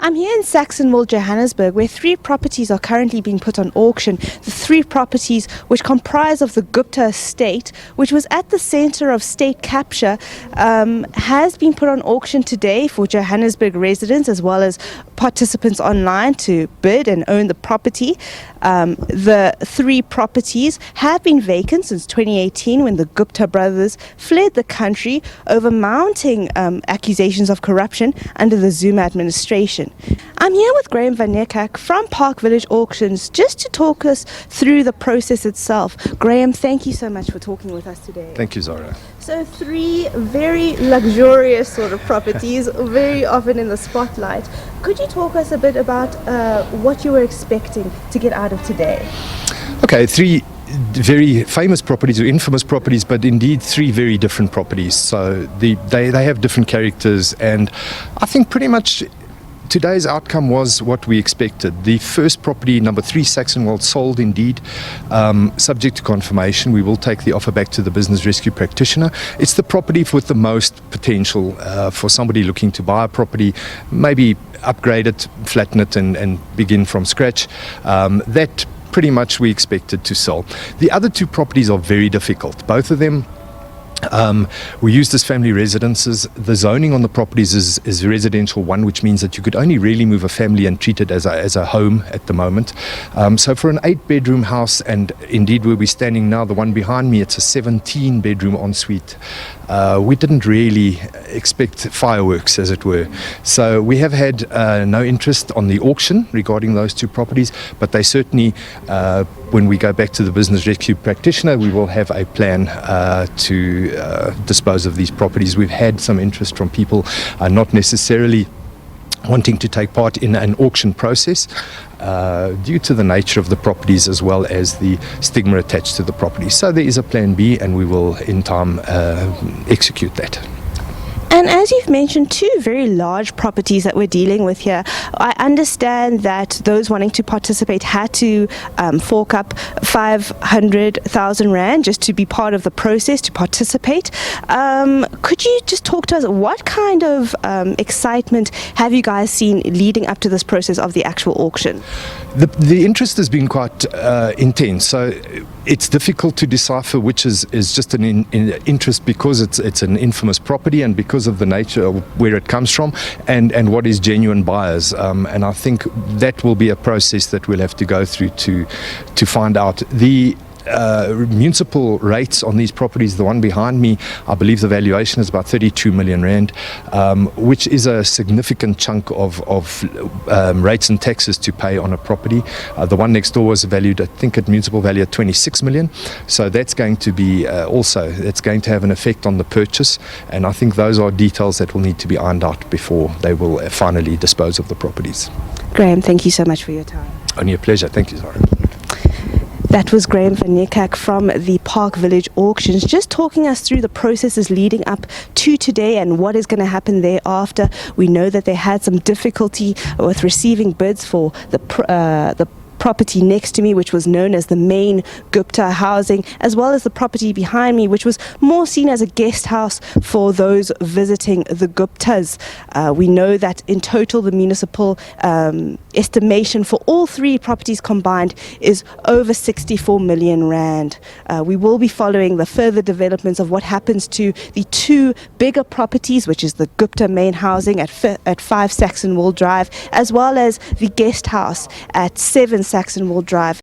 I'm here in Saxonwold, Johannesburg, where three properties are currently being put on auction. The three properties which comprise of the Gupta estate, which was at the center of state capture, has been put on auction today for Johannesburg residents as well as participants online to bid and own the property. The three properties have been vacant since 2018 when the Gupta brothers fled the country over mounting accusations of corruption under the Zuma administration. I'm here with Graham van Niekerk from Park Village Auctions just to talk us through the process itself. Graham, thank you so much for talking with us today. Thank you, Zara. So three very luxurious sort of properties, very often in the spotlight. Could you talk us a bit about what you were expecting to get out of today? Okay, three very famous properties or infamous properties, but indeed three very different properties. So they have different characters, and I think pretty much today's outcome was what we expected. The first property, number 3 Saxonwold, sold indeed, subject to confirmation. We will take the offer back to the business rescue practitioner. It's the property with the most potential for somebody looking to buy a property, maybe upgrade it, flatten it and begin from scratch. That pretty much we expected to sell. The other two properties are very difficult. Both of them we used as family residences. The zoning on the properties is residential one, which means that you could only really move a family and treat it as a home at the moment. So for an 8-bedroom house, and indeed where we're standing now, the one behind me, it's a 17-bedroom ensuite. We didn't really expect fireworks, as it were. So we have had no interest on the auction regarding those two properties, but they certainly, when we go back to the business rescue practitioner, we will have a plan to dispose of these properties. We've had some interest from people not necessarily wanting to take part in an auction process due to the nature of the properties as well as the stigma attached to the property. So there is a plan B, and we will in time execute that. And as you've mentioned, two very large properties that we're dealing with here. I understand that those wanting to participate had to fork up 500,000 Rand just to be part of the process, to participate. Could you just talk to us, what kind of excitement have you guys seen leading up to this process of the actual auction? The interest has been quite intense. So it's difficult to decipher which is just an interest because it's an infamous property and because of the nature of where it comes from and what is genuine buyers. And I think that will be a process that we'll have to go through to find out. The municipal rates on these properties, the one behind me, I believe the valuation is about 32 million Rand, which is a significant chunk of rates and taxes to pay on a property. The one next door was valued, I think, at municipal value at 26 million. So that's going to be that's going to have an effect on the purchase. And I think those are details that will need to be ironed out before they will finally dispose of the properties. Graham, thank you so much for your time. Only a pleasure. Thank you, Zara. That was Graham van Niekerk from the Park Village Auctions, just talking us through the processes leading up to today and what is going to happen thereafter. We know that they had some difficulty with receiving bids for the property next to me, which was known as the main Gupta housing, as well as the property behind me, which was more seen as a guest house for those visiting the Guptas. We know that in total the municipal estimation for all three properties combined is over 64 million Rand. We will be following the further developments of what happens to the two bigger properties, which is the Gupta main housing at 5 Saxonwold Drive, as well as the guest house at 7 Saxonwold Drive.